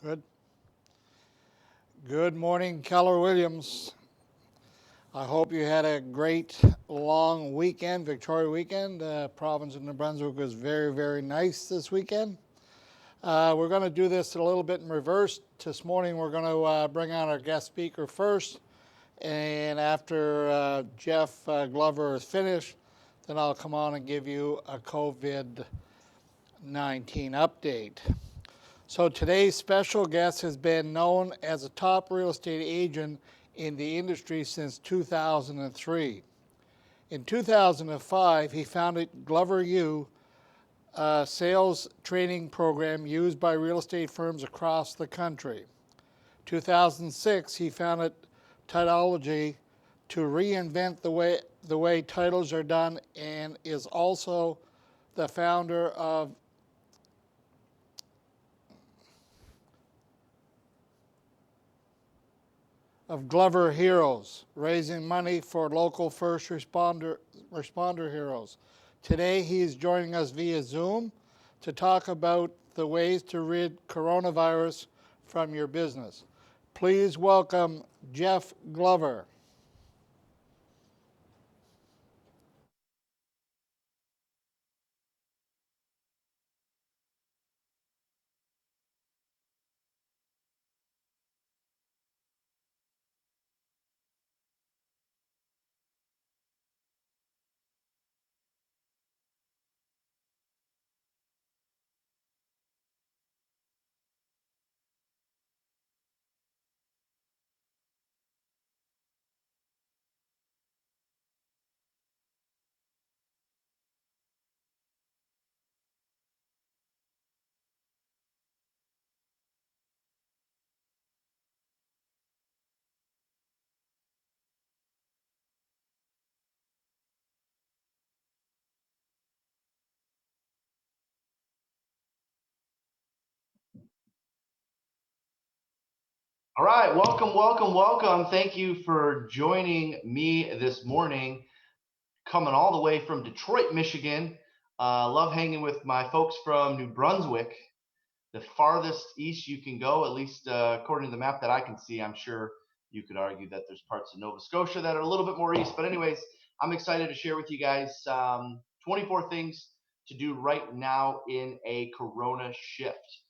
Good. Good morning, Keller Williams. I hope you had a great long weekend, Victoria weekend. Province of New Brunswick was very, very nice this weekend. We're going to do this a little bit in reverse. This morning, we're going to bring on our guest speaker first, and after Jeff Glover is finished, then I'll come on and give you a COVID-19 update. So today's special guest has been known as a top real estate agent in the industry since 2003. In 2005, he founded Glover U, a sales training program used by real estate firms across the country. 2006, he founded Titleology to reinvent the way titles are done, and is also the founder of Glover Heroes, raising money for local first responder heroes. Today, he is joining us via Zoom to talk about the ways to rid coronavirus from your business. Please welcome Jeff Glover. All right, welcome. Thank you for joining me this morning. Coming all the way from Detroit, Michigan. Love hanging with my folks from New Brunswick, the farthest east you can go, at least according to the map that I can see. I'm sure you could argue that there's parts of Nova Scotia that are a little bit more east. But anyways, I'm excited to share with you guys 24 things to do right now in a Corona shift.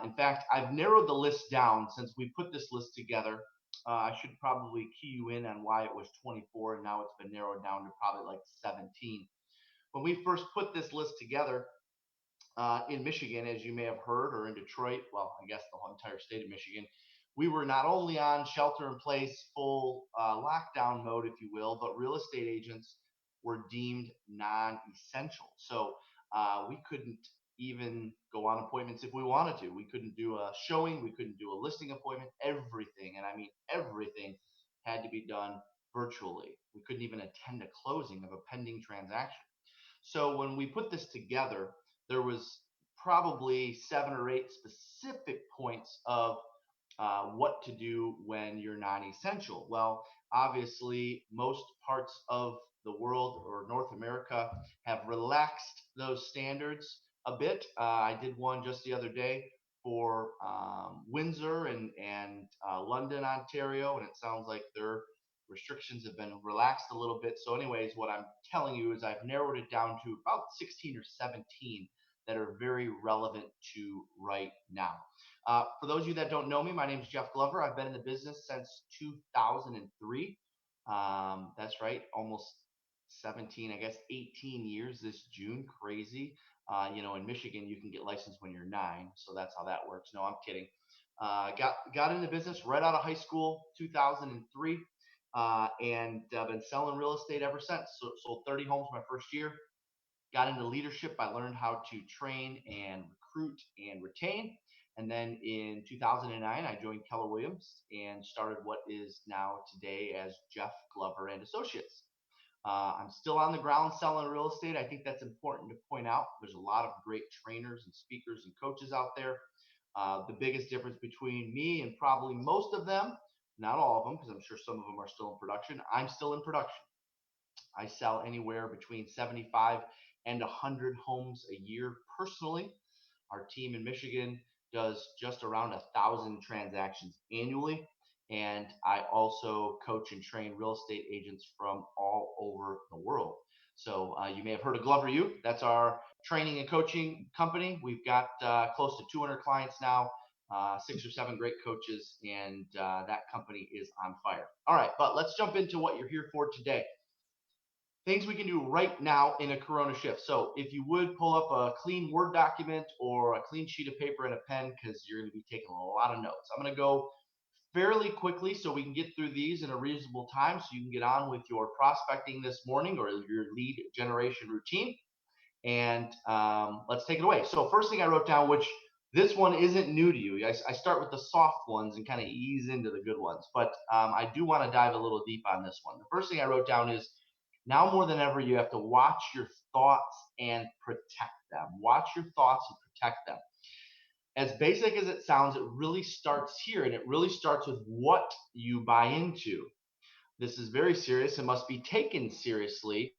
In fact, I've narrowed the list down since we put this list together. I should probably key you in on why it was 24 and now it's been narrowed down to probably like 17. When we first put this list together, in Michigan, as you may have heard, or in Detroit, well, I guess the whole entire state of Michigan, we were not only on shelter in place, full lockdown mode, if you will, but real estate agents were deemed non essential. So we couldn't even go on appointments if we wanted to. We couldn't do a showing, we couldn't do a listing appointment, everything, and I mean everything, had to be done virtually. We couldn't even attend a closing of a pending transaction. So when we put this together, there was probably 7 or 8 specific points of what to do when you're non-essential. Well, obviously, most parts of the world or North America have relaxed those standards a bit. I did one just the other day for Windsor and London, Ontario, and it sounds like their restrictions have been relaxed a little bit. So, anyways, what I'm telling you is I've narrowed it down to about 16 or 17 that are very relevant to right now. For those of you that don't know me, my name is Jeff Glover. I've been in the business since 2003. That's right, almost 17, I guess 18 years this June. Crazy. In Michigan, you can get licensed when you're 9, so that's how that works. No, I'm kidding. Got into business right out of high school, 2003, and been selling real estate ever since. So, sold 30 homes my first year. Got into leadership. I learned how to train and recruit and retain. And then in 2009, I joined Keller Williams and started what is now today as Jeff Glover and Associates. I'm still on the ground selling real estate. I think that's important to point out. There's a lot of great trainers and speakers and coaches out there. The biggest difference between me and probably most of them, not all of them, because I'm sure some of them are still in production, I'm still in production. I sell anywhere between 75 and 100 homes a year personally. Our team in Michigan does just around 1,000 transactions annually. And I also coach and train real estate agents from all over the world. So you may have heard of Glover U. That's our training and coaching company. We've got close to 200 clients now, 6 or 7 great coaches, and that company is on fire. All right, but let's jump into what you're here for today. Things we can do right now in a Corona shift. So if you would pull up a clean Word document or a clean sheet of paper and a pen, because you're going to be taking a lot of notes. I'm going to go fairly quickly so we can get through these in a reasonable time so you can get on with your prospecting this morning or your lead generation routine. And let's take it away. So first thing I wrote down, which this one isn't new to you. I start with the soft ones and kind of ease into the good ones. But I do want to dive a little deep on this one. The first thing I wrote down is now more than ever, you have to watch your thoughts and protect them. Watch your thoughts and protect them. As basic as it sounds, it really starts here, and it really starts with what you buy into. This is very serious and must be taken seriously.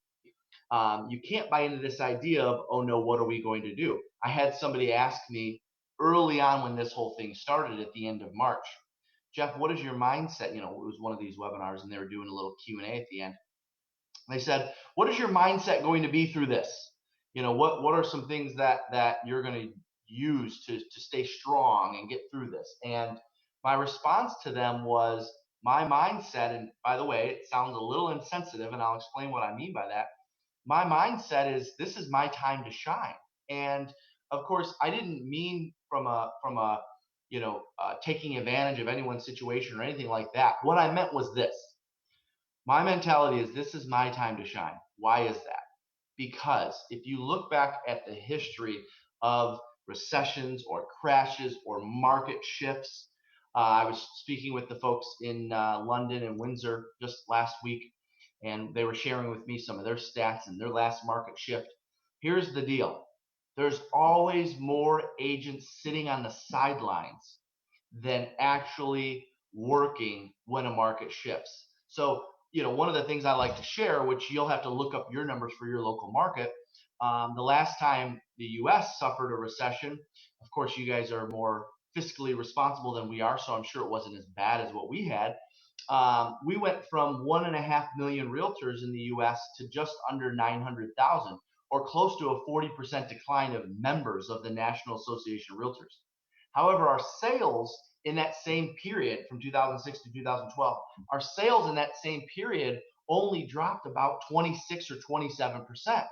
You can't buy into this idea of, oh no, what are we going to do? I had somebody ask me early on when this whole thing started at the end of March, Jeff, what is your mindset? You know, it was one of these webinars and they were doing a little Q&A at the end. They said, what is your mindset going to be through this? You know, what are some things that you're going to use to stay strong and get through this? And my response to them was my mindset, and by the way, it sounds a little insensitive, and I'll explain what I mean by that. My mindset is this is my time to shine. And of course, I didn't mean from a taking advantage of anyone's situation or anything like that. What I meant was this. My mentality is this is my time to shine. Why is that? Because if you look back at the history of recessions or crashes or market shifts, I was speaking with the folks in London and Windsor just last week, and they were sharing with me some of their stats and their last market shift. Here's the deal. There's always more agents sitting on the sidelines than actually working when a market shifts. So, you know, one of the things I like to share, which you'll have to look up your numbers for your local market, the last time the US suffered a recession, of course, you guys are more fiscally responsible than we are, so I'm sure it wasn't as bad as what we had. We went from 1.5 million realtors in the US to just under 900,000, or close to a 40% decline of members of the National Association of Realtors. However, our sales in that same period from 2006 to 2012, our sales in that same period only dropped about 26 or 27%.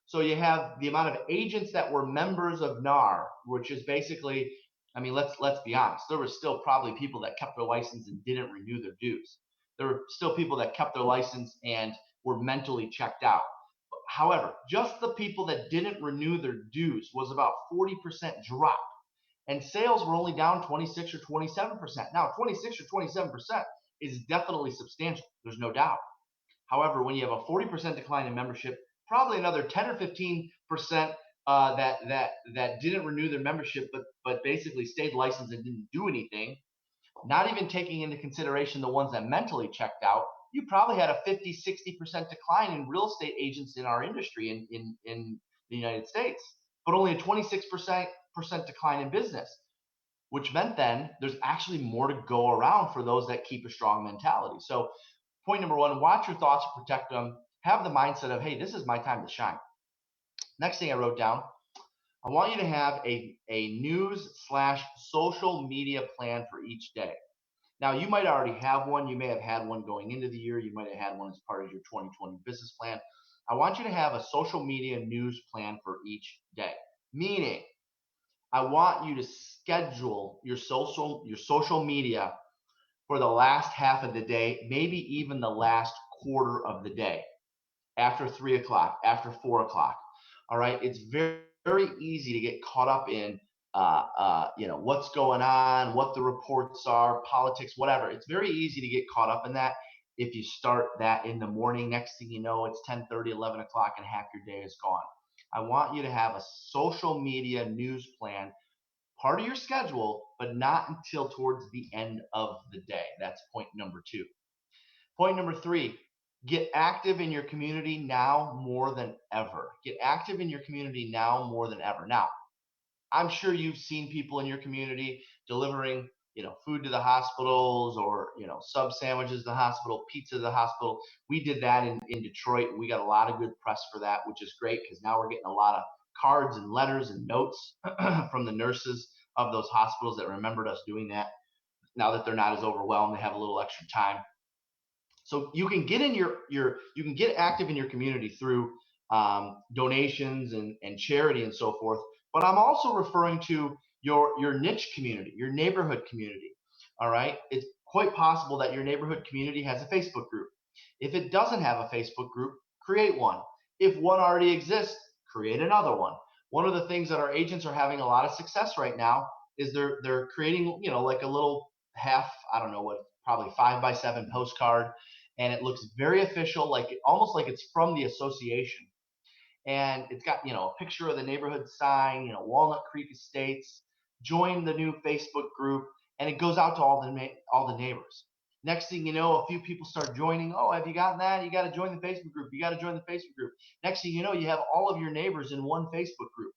So you have the amount of agents that were members of NAR, which is basically, I mean, let's be honest, there were still probably people that kept their license and didn't renew their dues. There were still people that kept their license and were mentally checked out. However, just the people that didn't renew their dues was about 40% drop, and sales were only down 26 or 27%. Now, 26 or 27% is definitely substantial. There's no doubt. However, when you have a 40% decline in membership, probably another 10 or 15% that didn't renew their membership, but basically stayed licensed and didn't do anything, not even taking into consideration the ones that mentally checked out, you probably had a 50-60% decline in real estate agents in our industry in the United States, but only a 26% decline in business, which meant then there's actually more to go around for those that keep a strong mentality. So point number one, watch your thoughts, protect them, have the mindset of, hey, this is my time to shine. Next thing I wrote down, I want you to have a news/social media plan for each day. Now, you might already have one. You may have had one going into the year. You might have had one as part of your 2020 business plan. I want you to have a social media news plan for each day, meaning I want you to schedule your social media for the last half of the day, maybe even the last quarter of the day, after 3 o'clock, after 4 o'clock. All right. It's very, very easy to get caught up in, what's going on, what the reports are, politics, whatever. It's very easy to get caught up in that. If you start that in the morning, next thing you know, it's 10:30, 11 o'clock, and half your day is gone. I want you to have a social media news plan, part of your schedule, but not until towards the end of the day. That's point number two. Point number three, get active in your community now more than ever. Get active in your community now more than ever. Now, I'm sure you've seen people in your community delivering, food to the hospitals, or, sub sandwiches to the hospital, pizza to the hospital. We did that in Detroit. We got a lot of good press for that, which is great because now we're getting a lot of cards and letters and notes from the nurses of those hospitals that remembered us doing that. Now that they're not as overwhelmed, they have a little extra time. So you can get in you can get active in your community through donations and charity and so forth. But I'm also referring to your niche community, your neighborhood community. All right, it's quite possible that your neighborhood community has a Facebook group. If it doesn't have a Facebook group, create one. If one already exists, create another one. One of the things that our agents are having a lot of success right now is they're creating, like a little half, I don't know what, probably 5x7 postcard, and it looks very official, almost like it's from the association. And it's got, a picture of the neighborhood sign, Walnut Creek Estates. Join the new Facebook group, and it goes out to all the neighbors. Next thing you know, a few people start joining. Oh, have you gotten that? You got to join the Facebook group. You got to join the Facebook group. Next thing you know, you have all of your neighbors in one Facebook group,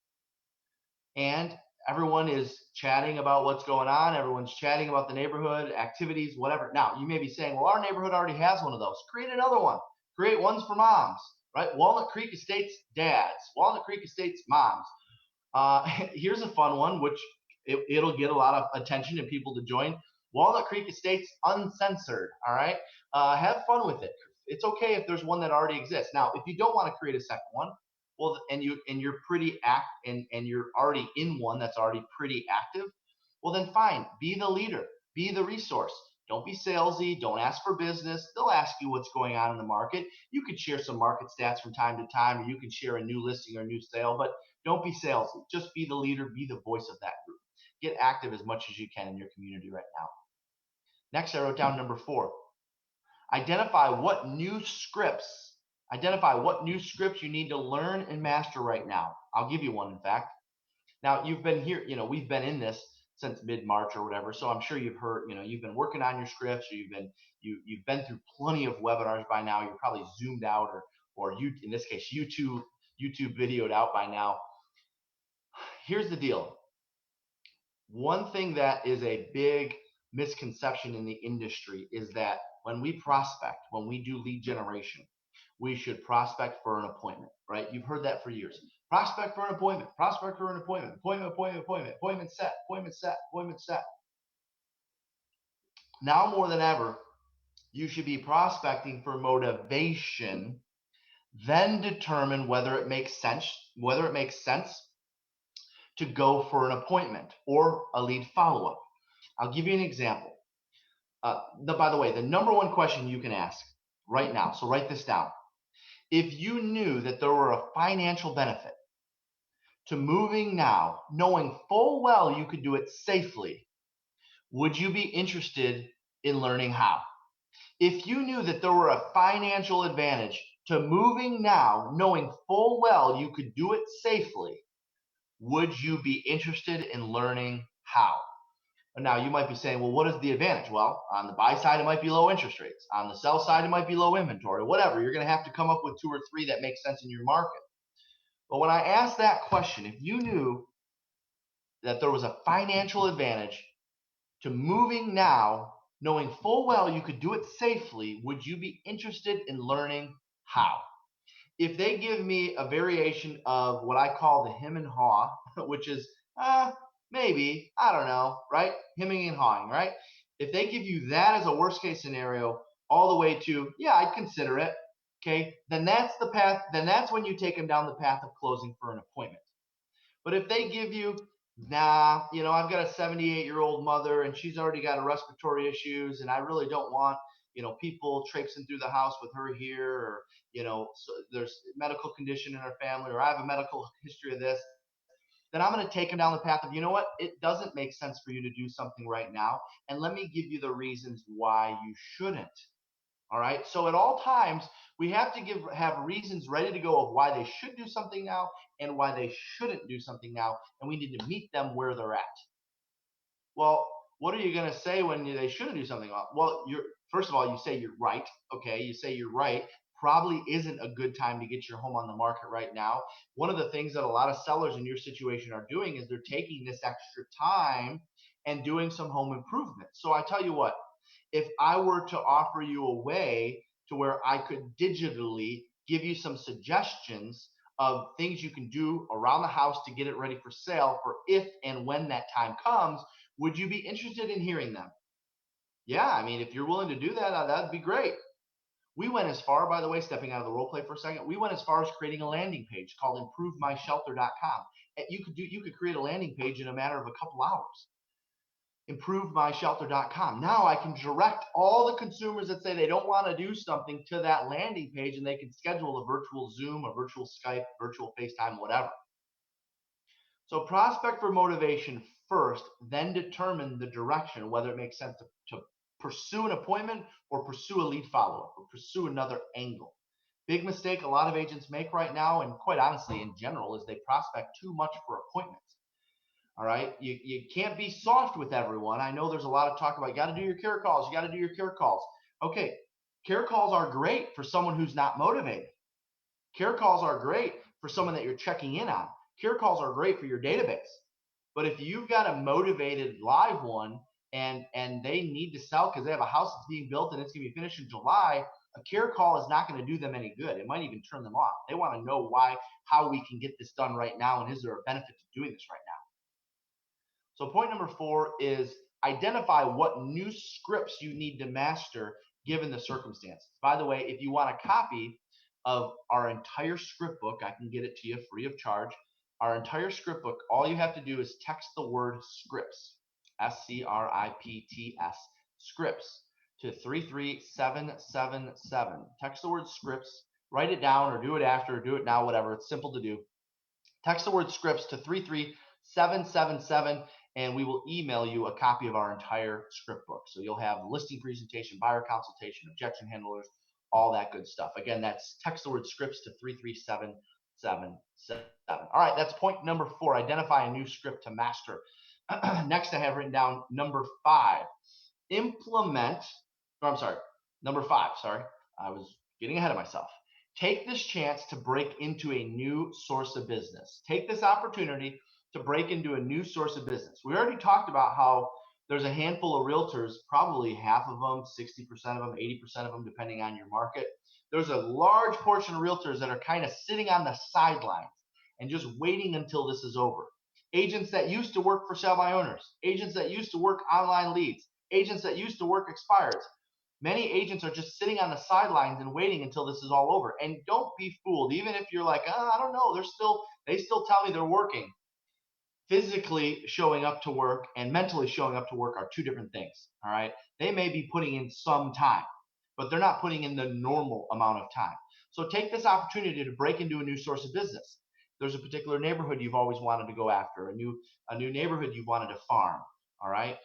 and everyone is chatting about what's going on. Everyone's chatting about the neighborhood activities, whatever. Now, you may be saying, well, our neighborhood already has one of those. Create another one. Create ones for moms, right? Walnut Creek Estates dads, Walnut Creek Estates moms. Here's a fun one, which it'll get a lot of attention and people to join. Walnut Creek Estates Uncensored. All right, have fun with it. It's okay if there's one that already exists. Now, if you don't want to create a second one, well, and you're pretty and you're already in one that's already pretty active, well then fine, be the leader, be the resource. Don't be salesy. Don't ask for business. They'll ask you what's going on in the market. You can share some market stats from time to time, or you can share a new listing or new sale, but don't be salesy. Just be the leader, be the voice of that group. Get active as much as you can in your community right now. Next, I wrote down number 4. Identify what new scripts you need to learn and master right now. I'll give you one, in fact. Now, you've been here, we've been in this since mid-March or whatever, so I'm sure you've heard, you've been working on your scripts, or you've been through plenty of webinars by now. You're probably zoomed out, or you, in this case, YouTube videoed out by now. Here's the deal. One thing that is a big misconception in the industry is that when we prospect, when we do lead generation, we should prospect for an appointment, right? You've heard that for years. Prospect for an appointment, prospect for an appointment, appointment set, appointment set, appointment set. Now more than ever, you should be prospecting for motivation, then determine whether it makes sense to go for an appointment or a lead follow-up. I'll give you an example. By the way, the number one question you can ask right now, so write this down. If you knew that there were a financial benefit to moving now, knowing full well you could do it safely, would you be interested in learning how? If you knew that there were a financial advantage to moving now, knowing full well you could do it safely, would you be interested in learning how? Now, you might be saying, well, what is the advantage? Well, on the buy side, it might be low interest rates. On the sell side, it might be low inventory, whatever. You're going to have to come up with 2 or 3 that make sense in your market. But when I asked that question, if you knew that there was a financial advantage to moving now, knowing full well you could do it safely, would you be interested in learning how? If they give me a variation of what I call the hem and haw, which is maybe, I don't know, right? Hemming and hawing, right? If they give you that as a worst case scenario, all the way to, yeah, I'd consider it, okay, then that's the path, then that's when you take them down the path of closing for an appointment. But if they give you, nah, I've got a 78-year-old mother and she's already got respiratory issues, and I really don't want, people traipsing through the house with her here, or, so there's medical condition in her family, or I have a medical history of this, then I'm going to take them down the path of, you know what, it doesn't make sense for you to do something right now, and let me give you the reasons why you shouldn't. All right. So at all times, we have to have reasons ready to go of why they should do something now and why they shouldn't do something now, and we need to meet them where they're at. Well, what are you going to say when they shouldn't do something? Well, first of all, you say you're right. Okay, you say you're right. probably isn't a good time to get your home on the market right now. One of the things that a lot of sellers in your situation are doing is they're taking this extra time and doing some home improvement. So I tell you what, if I were to offer you a way to where I could digitally give you some suggestions of things you can do around the house to get it ready for sale for if and when that time comes, would you be interested in hearing them? Yeah, I mean, if you're willing to do that, that'd be great. We went as far, by the way, stepping out of the role play for a second, we went as far as creating a landing page called improvemyshelter.com. You could create a landing page in a matter of a couple hours. Improvemyshelter.com. Now I can direct all the consumers that say they don't want to do something to that landing page, and they can schedule a virtual Zoom, a virtual Skype, virtual FaceTime, whatever. So prospect for motivation first, then determine the direction, whether it makes sense to pursue an appointment or pursue a lead follow-up or pursue another angle. Big mistake a lot of agents make right now, and quite honestly in general, is they prospect too much for appointments. All right, you can't be soft with everyone. I know there's a lot of talk about you got to do your care calls, you got to do your care calls. Okay, care calls are great for someone who's not motivated. Care calls are great for someone that you're checking in on. Care calls are great for your database. But if you've got a motivated live one and they need to sell because they have a house that's being built and it's going to be finished in July, a care call is not going to do them any good. It might even turn them off. They want to know how we can get this done right now, and is there a benefit to doing this right now? So point number 4 is identify what new scripts you need to master given the circumstances. By the way, if you want a copy of our entire script book, I can get it to you free of charge. Our entire script book, all you have to do is text the word scripts, SCRIPTS, scripts, to 33777. Text the word scripts, write it down or do it after or do it now, whatever. It's simple to do. Text the word scripts to 33777, and we will email you a copy of our entire script book. So you'll have listing presentation, buyer consultation, objection handlers, all that good stuff. Again, that's text the word scripts to 33777. All right, that's point number 4, identify a new script to master. Next, I have written down number 5, number 5, sorry. I was getting ahead of myself. Take this chance to break into a new source of business. Take this opportunity to break into a new source of business. We already talked about how there's a handful of realtors, probably half of them, 60% of them, 80% of them, depending on your market. There's a large portion of realtors that are kind of sitting on the sidelines and just waiting until this is over. Agents that used to work for sell by owners, agents that used to work online leads, agents that used to work expireds. Many agents are just sitting on the sidelines and waiting until this is all over. And don't be fooled. Even if you're like, I don't know, they still tell me they're working. Physically showing up to work and mentally showing up to work are two different things. All right. They may be putting in some time, but they're not putting in the normal amount of time. So take this opportunity to break into a new source of business. There's a particular neighborhood you've always wanted to go after, a new neighborhood you've wanted to farm. All right.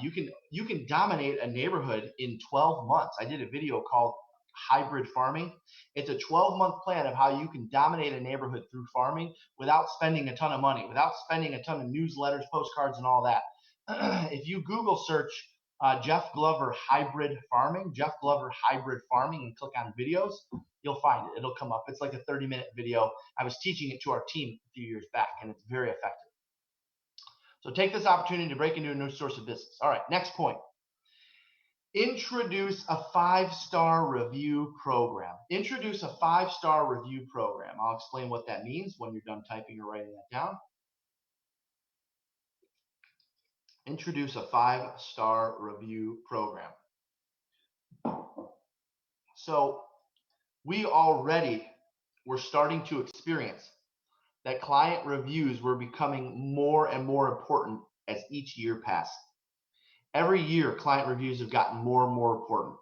You can dominate a neighborhood in 12 months. I did a video called Hybrid Farming. It's a 12-month plan of how you can dominate a neighborhood through farming without spending a ton of money, without spending a ton of newsletters, postcards, and all that. If you Google search Jeff Glover Hybrid Farming, and click on videos, you'll find it. It'll come up. It's like a 30-minute video. I was teaching it to our team a few years back, and it's very effective. So take this opportunity to break into a new source of business. All right, next point. Introduce a 5-star review program. Introduce a 5-star review program. I'll explain what that means when you're done typing or writing that down. Introduce a 5-star review program. So we already were starting to experience that client reviews were becoming more and more important as each year passed. Every year, client reviews have gotten more and more important.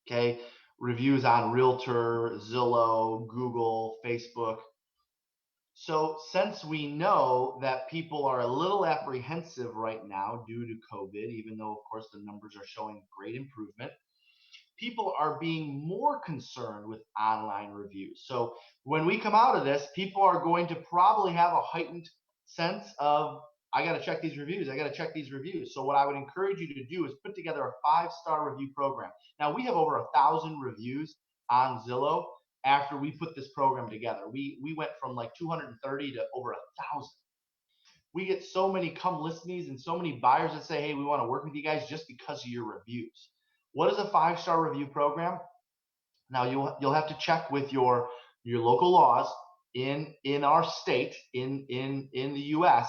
Okay, reviews on Realtor, Zillow, Google, Facebook. So since we know that people are a little apprehensive right now due to COVID, even though, of course, the numbers are showing great improvement, people are being more concerned with online reviews. So when we come out of this, people are going to probably have a heightened sense of, I got to check these reviews. I got to check these reviews. So what I would encourage you to do is put together a 5-star review program. Now we have over 1,000 reviews on Zillow after we put this program together. We went from like 230 to over 1,000. We get so many come list me's and so many buyers that say, hey, we want to work with you guys just because of your reviews. What is a 5-star review program? Now you'll have to check with your local laws in our state in the U.S.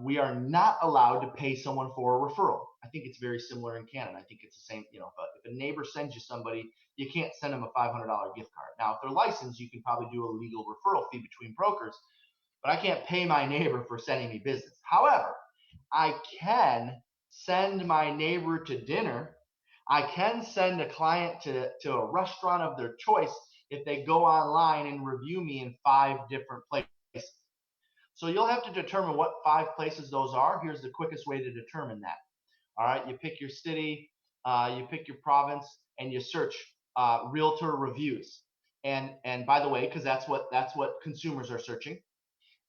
We are not allowed to pay someone for a referral. I think it's very similar in Canada. I think it's the same. If a neighbor sends you somebody, you can't send them a $500 gift card. Now, if they're licensed, you can probably do a legal referral fee between brokers, but I can't pay my neighbor for sending me business. However, I can send my neighbor to dinner. I can send a client to a restaurant of their choice if they go online and review me in 5 different places. So you'll have to determine what 5 places those are. Here's the quickest way to determine that. All right, you pick your city, you pick your province, and you search realtor reviews. And by the way, because that's what consumers are searching.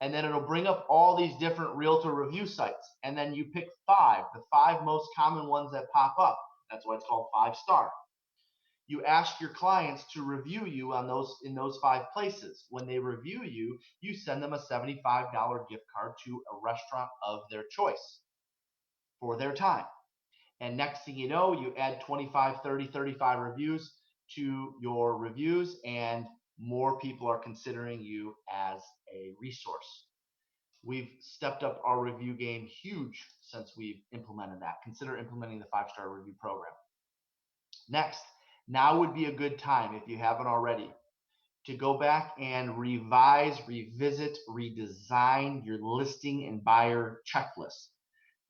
And then it'll bring up all these different realtor review sites. And then you pick 5, the 5 most common ones that pop up. That's why it's called 5-star. You ask your clients to review you on in those 5 places. When they review you, you send them a $75 gift card to a restaurant of their choice for their time. And next thing you know, you add 25, 30, 35 reviews to your reviews, and more people are considering you as a resource. We've stepped up our review game huge since we've implemented that. Consider implementing the 5-star review program. Next, now would be a good time, if you haven't already, to go back and revise, revisit, redesign your listing and buyer checklist.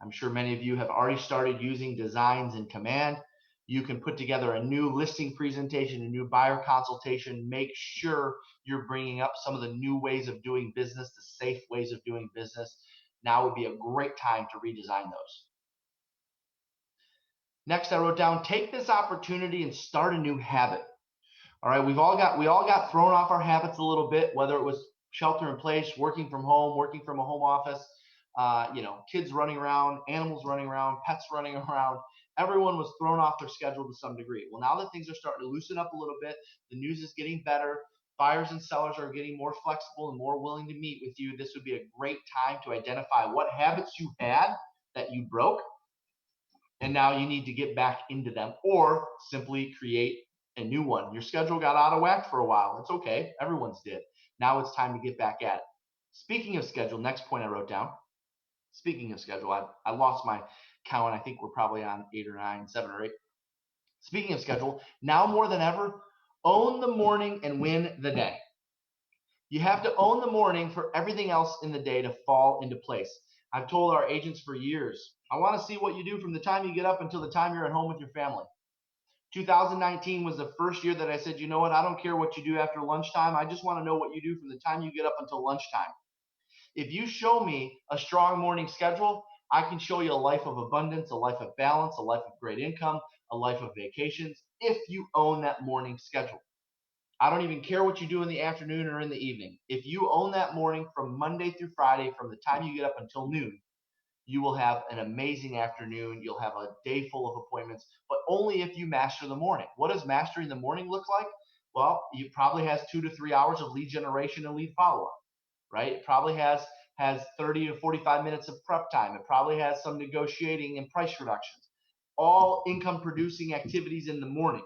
I'm sure many of you have already started using designs in Command. You can put together a new listing presentation, a new buyer consultation. Make sure you're bringing up some of the new ways of doing business, the safe ways of doing business. Now would be a great time to redesign those. Next, I wrote down, take this opportunity and start a new habit. All right, we all got thrown off our habits a little bit, whether it was shelter in place, working from home, working from a home office, kids running around, animals running around, pets running around. Everyone was thrown off their schedule to some degree. Well, now that things are starting to loosen up a little bit, the news is getting better, buyers and sellers are getting more flexible and more willing to meet with you. This would be a great time to identify what habits you had that you broke, and now you need to get back into them, or simply create a new one. Your schedule got out of whack for a while. It's okay. Everyone's did. Now it's time to get back at it. Speaking of schedule, next point I wrote down. Speaking of schedule, I lost my count. I think we're probably on 8 or 9, 7 or 8. Speaking of schedule, now more than ever, own the morning and win the day. You have to own the morning for everything else in the day to fall into place. I've told our agents for years, I want to see what you do from the time you get up until the time you're at home with your family. 2019 was the first year that I said, you know what, I don't care what you do after lunchtime. I just want to know what you do from the time you get up until lunchtime. If you show me a strong morning schedule, I can show you a life of abundance, a life of balance, a life of great income, a life of vacations, if you own that morning schedule. I don't even care what you do in the afternoon or in the evening. If you own that morning from Monday through Friday, from the time you get up until noon, you will have an amazing afternoon. You'll have a day full of appointments, but only if you master the morning. What does mastering the morning look like? Well, it probably has 2 to 3 hours of lead generation and lead follow-up, right? It probably has 30 to 45 minutes of prep time. It probably has some negotiating and price reductions. All income producing activities in the morning.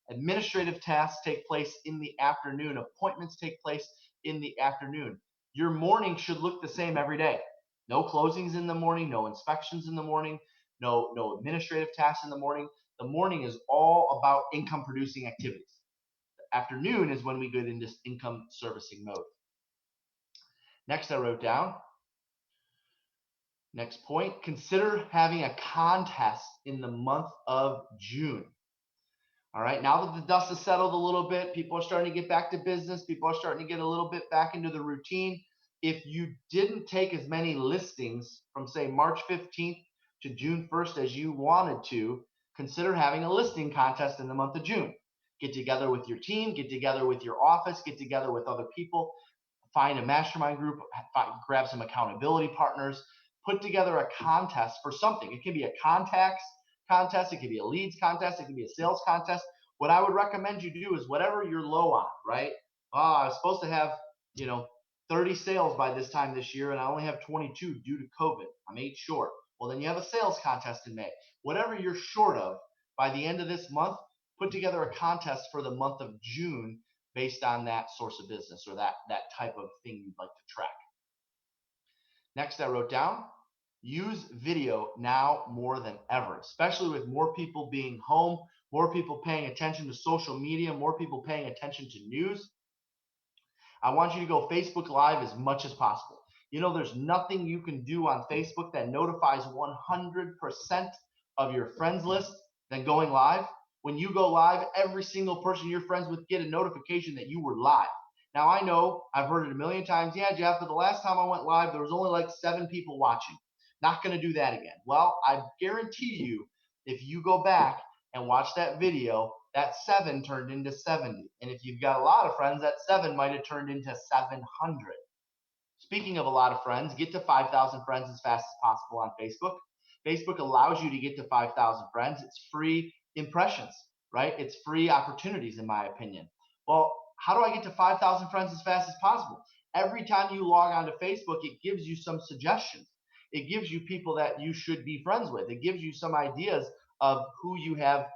Administrative tasks take place in the afternoon. Appointments take place in the afternoon. Your morning should look the same every day. No closings in the morning, no inspections in the morning, no administrative tasks in the morning. The morning is all about income producing activities. The afternoon is when we get into income servicing mode. Next, I wrote down, next point, consider having a contest in the month of June. All right, now that the dust has settled a little bit, people are starting to get back to business. People are starting to get a little bit back into the routine. If you didn't take as many listings from, say, March 15th to June 1st as you wanted to, consider having a listing contest in the month of June. Get together with your team, get together with your office, get together with other people, find a mastermind group, grab some accountability partners, put together a contest for something. It can be a contacts contest, it could be a leads contest, it could be a sales contest, What I would recommend you do is whatever you're low on, right? I was supposed to have, 30 sales by this time this year, and I only have 22 due to COVID. I'm 8 short. Well, then you have a sales contest in May. Whatever you're short of by the end of this month, put together a contest for the month of June based on that source of business or that type of thing you'd like to track. Next, I wrote down, use video now more than ever, especially with more people being home, more people paying attention to social media, more people paying attention to news. I want you to go Facebook Live as much as possible. There's nothing you can do on Facebook that notifies 100% of your friends list than going live. When you go live, every single person you're friends with get a notification that you were live. Now, I know I've heard it a million times. Yeah, Jeff, but the last time I went live, there was only like 7 people watching. Not going to do that again. Well, I guarantee you, if you go back and watch that video, that 7 turned into 70. And if you've got a lot of friends, that 7 might have turned into 700. Speaking of a lot of friends, get to 5,000 friends as fast as possible on Facebook. Facebook allows you to get to 5,000 friends. It's free impressions, right? It's free opportunities, in my opinion. Well, how do I get to 5,000 friends as fast as possible? Every time you log onto Facebook, it gives you some suggestions. It gives you people that you should be friends with. It gives you some ideas of who you have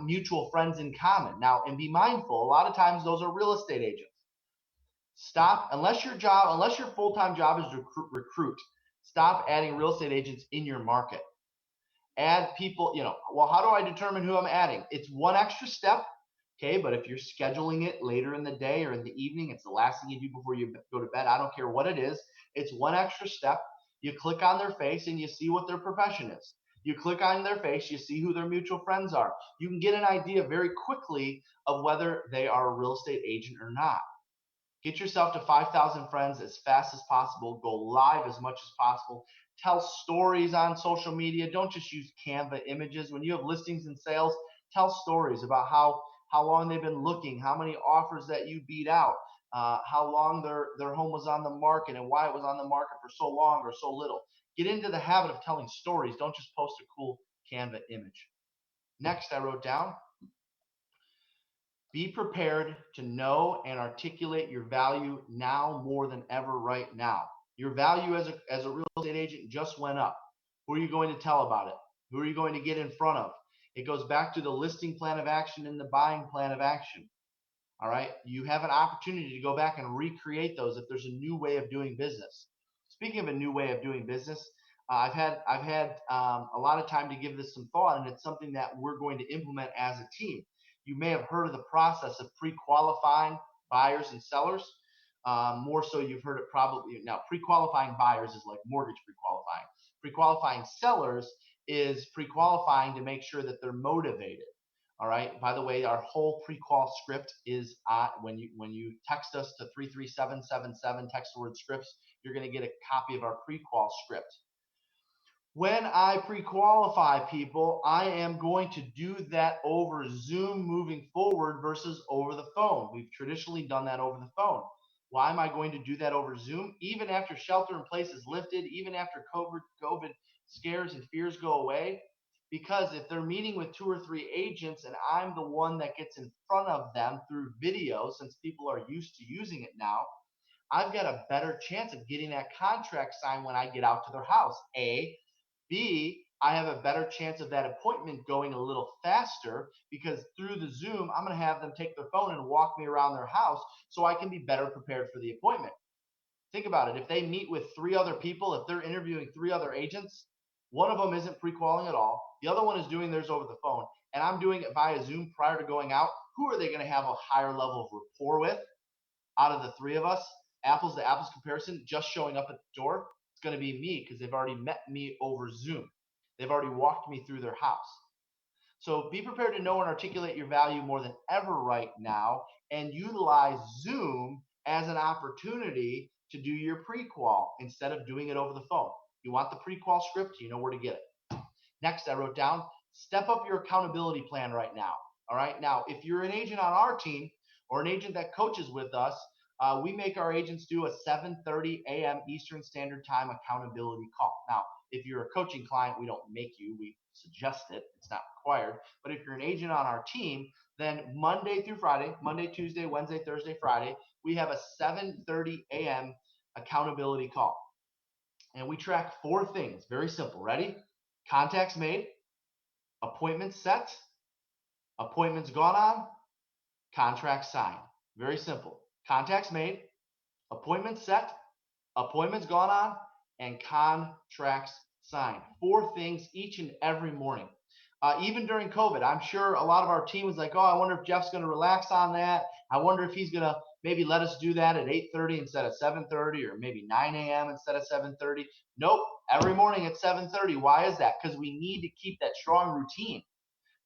mutual friends in common. Now, and be mindful, a lot of times those are real estate agents. Stop, unless your full-time job is to recruit, stop adding real estate agents in your market. Add people, well, how do I determine who I'm adding? It's one extra step, okay? But if you're scheduling it later in the day or in the evening, it's the last thing you do before you go to bed. I don't care what it is. It's one extra step. You click on their face and you see what their profession is. You click on their face, you see who their mutual friends are. You can get an idea very quickly of whether they are a real estate agent or not. Get yourself to 5,000 friends as fast as possible. Go live as much as possible. Tell stories on social media. Don't just use Canva images. When you have listings and sales, tell stories about how long they've been looking, how many offers that you beat out, how long their home was on the market and why it was on the market for so long or so little. Get into the habit of telling stories. Don't just post a cool Canva image. Next, I wrote down, be prepared to know and articulate your value now more than ever right now. Your value as a real estate agent just went up. Who are you going to tell about it? Who are you going to get in front of? It goes back to the listing plan of action and the buying plan of action. All right. You have an opportunity to go back and recreate those if there's a new way of doing business. Speaking of a new way of doing business, I've had a lot of time to give this some thought, and it's something that we're going to implement as a team. You may have heard of the process of pre-qualifying buyers and sellers. More so, you've heard it probably now. Pre-qualifying buyers is like mortgage pre-qualifying. Pre-qualifying sellers is pre-qualifying to make sure that they're motivated. All right. By the way, our whole pre-qual script is when you text us to 33777, text the word scripts, you're going to get a copy of our pre-qual script. When I pre-qualify people, I am going to do that over Zoom moving forward versus over the phone. We've traditionally done that over the phone. Why am I going to do that over Zoom? Even after shelter in place is lifted, even after COVID scares and fears go away, because if they're meeting with 2 or 3 agents and I'm the one that gets in front of them through video, since people are used to using it now, I've got a better chance of getting that contract signed when I get out to their house. A. B, I have a better chance of that appointment going a little faster because through the Zoom, I'm going to have them take their phone and walk me around their house so I can be better prepared for the appointment. Think about it. If they meet with 3 other people, if they're interviewing 3 other agents, one of them isn't pre-qualing at all. The other one is doing theirs over the phone, and I'm doing it via Zoom prior to going out. Who are they going to have a higher level of rapport with out of the 3 of us? Apples to apples comparison, just showing up at the door, it's going to be me because they've already met me over Zoom. They've already walked me through their house. So be prepared to know and articulate your value more than ever right now and utilize Zoom as an opportunity to do your pre-qual instead of doing it over the phone. You want the pre-qual script, you know where to get it. Next, I wrote down, step up your accountability plan right now. All right. Now, if you're an agent on our team or an agent that coaches with us, we make our agents do a 7:30 a.m. Eastern Standard Time accountability call. Now, If you're a coaching client, we don't make you, we suggest it. It's not required. But if you're an agent on our team, then Monday through Friday, Monday, Tuesday, Wednesday, Thursday, Friday, we have a 7:30 a.m. accountability call. And we track 4 things. Very simple. Ready? Contacts made, appointments set, appointments gone on, contracts signed. Very simple. Contacts made, appointments set, appointments gone on, and contracts signed. 4 things each and every morning. Even during COVID, I'm sure a lot of our team was like, oh, I wonder if Jeff's going to relax on that. I wonder if he's going to maybe let us do that at 8:30 instead of 7:30, or maybe 9 a.m. instead of 7:30. Nope, every morning at 7:30. Why is that? Because we need to keep that strong routine.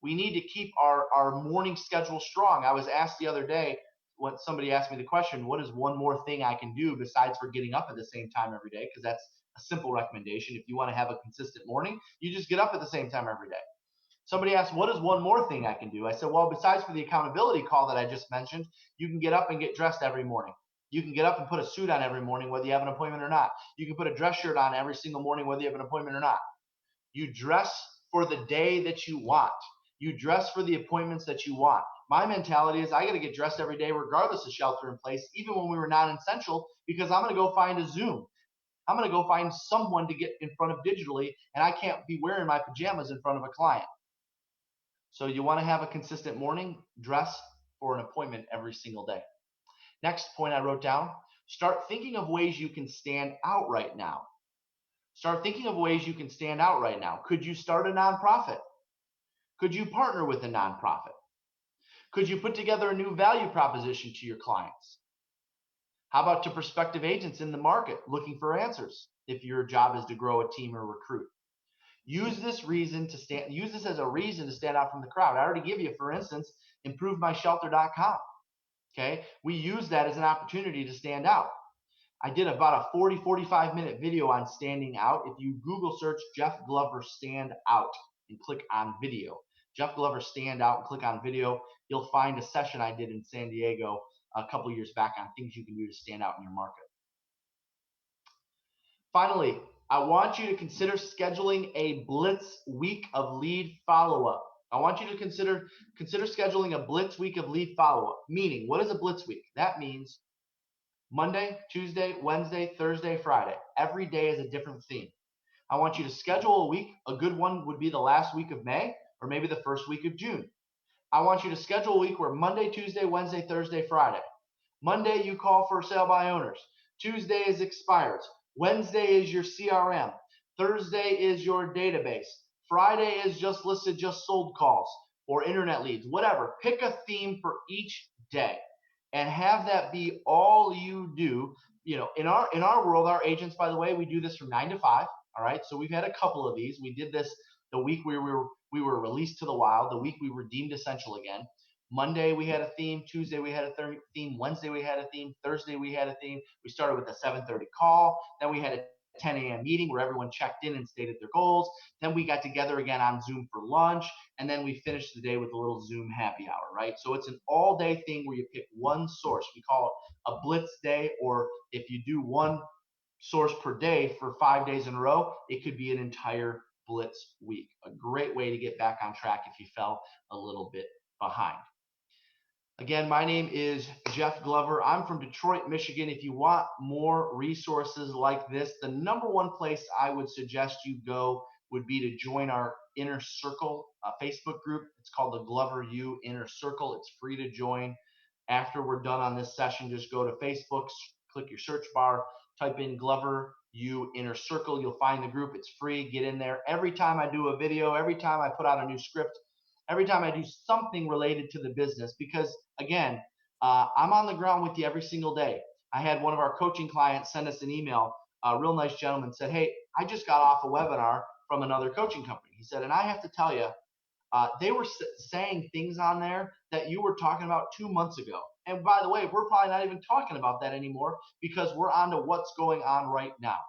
We need to keep our morning schedule strong. I was asked the other day, when somebody asked me the question, what is one more thing I can do besides for getting up at the same time every day? Because that's a simple recommendation. If you want to have a consistent morning, you just get up at the same time every day. Somebody asked, what is one more thing I can do? I said, well, besides for the accountability call that I just mentioned, you can get up and get dressed every morning. You can get up and put a suit on every morning, whether you have an appointment or not. You can put a dress shirt on every single morning, whether you have an appointment or not. You dress for the day that you want. You dress for the appointments that you want. My mentality is I got to get dressed every day, regardless of shelter in place, even when we were non-essential, because I'm going to go find a Zoom. I'm going to go find someone to get in front of digitally, and I can't be wearing my pajamas in front of a client. So you want to have a consistent morning, dress for an appointment every single day. Next point I wrote down, start thinking of ways you can stand out right now. Start thinking of ways you can stand out right now. Could you start a nonprofit? Could you partner with a nonprofit? Could you put together a new value proposition to your clients? How about to prospective agents in the market looking for answers if your job is to grow a team or recruit? Use this as a reason to stand out from the crowd. I already give you, for instance, improvemyshelter.com. Okay, we use that as an opportunity to stand out. I did about a 45 minute video on standing out. If you Google search Jeff Glover stand out and click on video, Jeff Glover stand out and click on video, you'll find a session I did in San Diego a couple years back on things you can do to stand out in your market. Finally, I want you to consider scheduling a blitz week of lead follow-up. I want you to consider scheduling a blitz week of lead follow-up. Meaning, what is a blitz week? That means Monday, Tuesday, Wednesday, Thursday, Friday. Every day is a different theme. I want you to schedule a week. A good one would be the last week of May or maybe the first week of June. I want you to schedule a week where Monday, Tuesday, Wednesday, Thursday, Friday. Monday, you call for sale by owners. Tuesday is expireds. Wednesday is your CRM. Thursday is your database. Friday is just listed, just sold calls or internet leads, whatever. Pick a theme for each day and have that be all you do. You know, in our world, our agents, by the way, we do this from 9 to 5. All right. So we've had a couple of these. We did this the week we were released to the wild, the week we were deemed essential again. Monday we had a theme, Tuesday we had a theme, Wednesday we had a theme, Thursday we had a theme. We started with a 7:30 call, then we had a 10 a.m. meeting where everyone checked in and stated their goals. Then we got together again on Zoom for lunch, and then we finished the day with a little Zoom happy hour, right? So it's an all-day thing where you pick one source. We call it a blitz day, or if you do one source per day for 5 days in a row, it could be an entire blitz week. A great way to get back on track if you fell a little bit behind. Again, my name is Jeff Glover. I'm from Detroit, Michigan. If you want more resources like this, the number one place I would suggest you go would be to join our Inner Circle Facebook group. It's called the Glover U Inner Circle. It's free to join. After we're done on this session, just go to Facebook, click your search bar, type in Glover U Inner Circle. You'll find the group. It's free. Get in there. Every time I do a video, every time I put out a new script, every time I do something related to the business, because again, I'm on the ground with you every single day. I had one of our coaching clients send us an email. A real nice gentleman said, hey, I just got off a webinar from another coaching company. He said, and I have to tell you, they were saying things on there that you were talking about 2 months ago. And by the way, we're probably not even talking about that anymore because we're on to what's going on right now.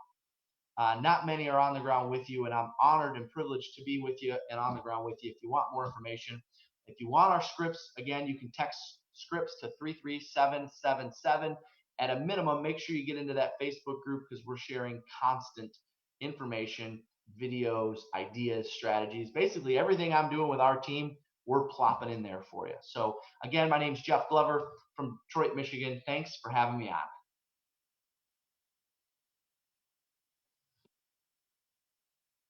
Not many are on the ground with you, and I'm honored and privileged to be with you and on the ground with you. If you want more information, if you want our scripts, again, you can text scripts to 33777. At a minimum, make sure you get into that Facebook group because we're sharing constant information videos, ideas, strategies, basically everything I'm doing with our team, we're plopping in there for you. So again, my name's Jeff Glover from Detroit, Michigan. Thanks for having me on.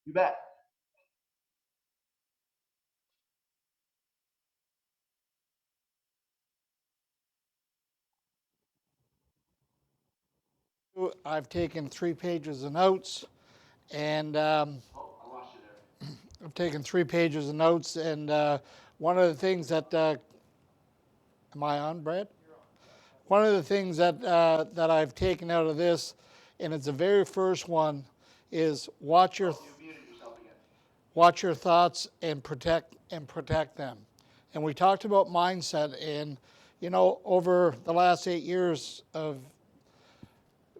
You bet. I've taken 3 pages of notes, and Oh, I lost you there. I've taken 3 pages of notes, and one of the things that, am I on, Brad? One of the things that I've taken out of this, and it's the very first one, is You muted yourself again. watch your thoughts and protect them. And we talked about mindset, and over the last 8 years of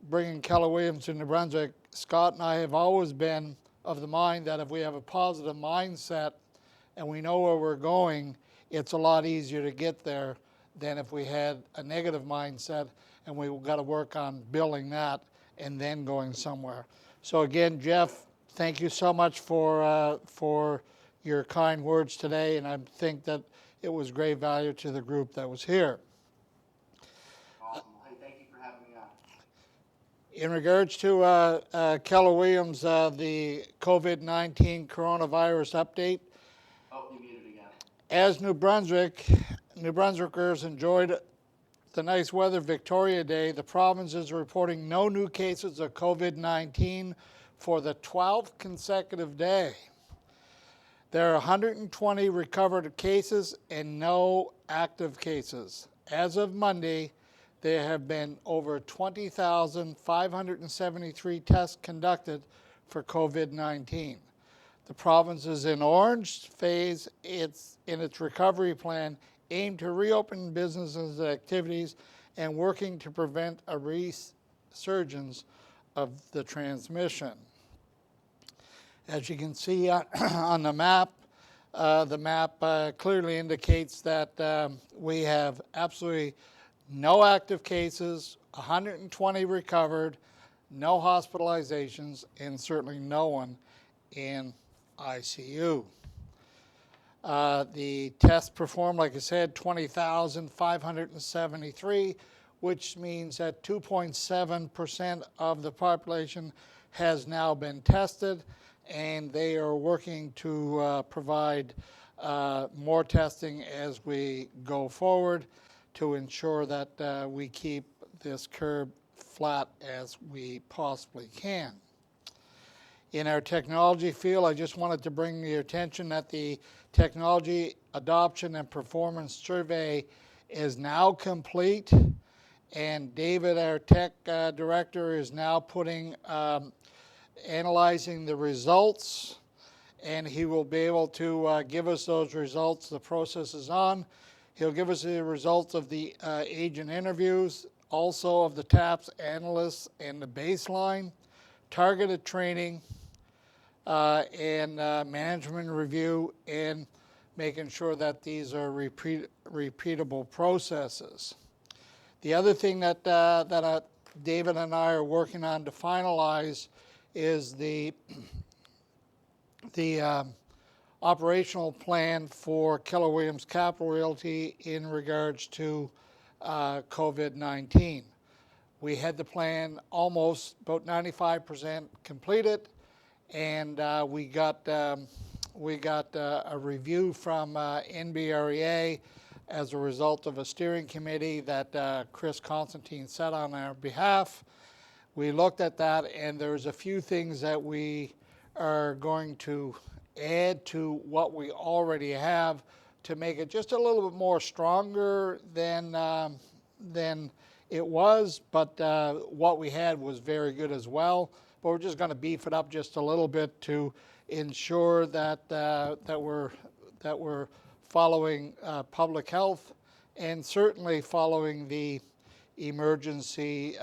bringing Keller Williams to New Brunswick, Scott and I have always been of the mind that if we have a positive mindset and we know where we're going, it's a lot easier to get there than if we had a negative mindset and we've got to work on building that and then going somewhere. So again, Jeff, thank you so much for your kind words today, and I think that it was great value to the group that was here. Awesome. Hey, thank you for having me on. In regards to Keller Williams, the COVID-19 coronavirus update, Oh, you muted again. as New Brunswickers enjoyed the nice weather Victoria Day, the province is reporting no new cases of COVID-19 for the 12th consecutive day. There are 120 recovered cases and no active cases. As of Monday, there have been over 20,573 tests conducted for COVID-19. The province is in orange phase. It's in its recovery plan aimed to reopen businesses and activities and working to prevent a resurgence of the transmission. As you can see on the map clearly indicates that we have absolutely no active cases, 120 recovered, no hospitalizations, and certainly no one in ICU. The tests performed, like I said, 20,573, which means that 2.7% of the population has now been tested, and they are working to provide more testing as we go forward to ensure that we keep this curve flat as we possibly can. In our technology field, I just wanted to bring your attention that the technology adoption and performance survey is now complete, and David, our tech director, is now analyzing the results, and he will be able to give us those results. The process is on. He'll give us the results of the agent interviews, also of the TAPS analysts and the baseline, targeted training, and management review, and making sure that these are repeatable processes. The other thing that David and I are working on to finalize is the operational plan for Keller Williams Capital Realty in regards to COVID-19. We had the plan almost about 95% completed, and we got a review from NBREA as a result of a steering committee that Chris Constantine set on our behalf. We looked at that, and there's a few things that we are going to add to what we already have to make it just a little bit more stronger than it was, but what we had was very good as well. But we're just going to beef it up just a little bit to ensure that that we're following public health and certainly following the emergency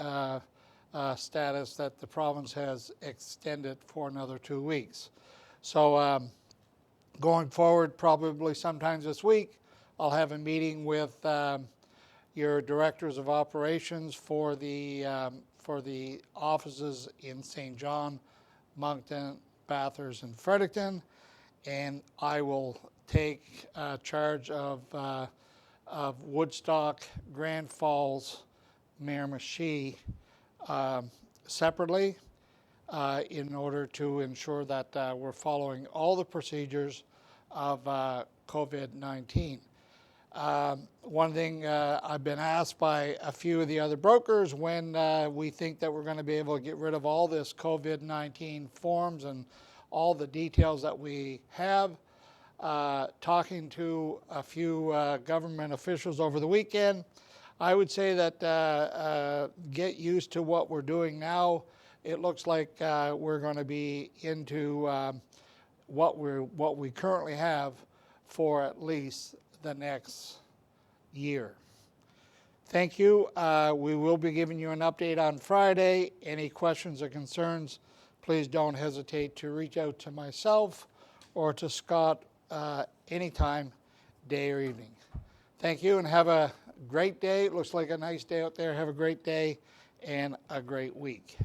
status that the province has extended for another 2 weeks. So going forward, probably sometimes this week, I'll have a meeting with your directors of operations for the offices in St. John, Moncton, Bathurst, and Fredericton, and I will take charge of Woodstock, Grand Falls, Miramichi separately in order to ensure that we're following all the procedures of COVID-19. One thing I've been asked by a few of the other brokers when we think that we're going to be able to get rid of all this COVID-19 forms and all the details that we have. Talking to a few government officials over the weekend, I would say that get used to what we're doing now. It looks like we're going to be into what we currently have for at least the next year. Thank you. We will be giving you an update on Friday. Any questions or concerns, please don't hesitate to reach out to myself or to Scott anytime, day or evening. Thank you and have a great day. It looks like a nice day out there. Have a great day and a great week.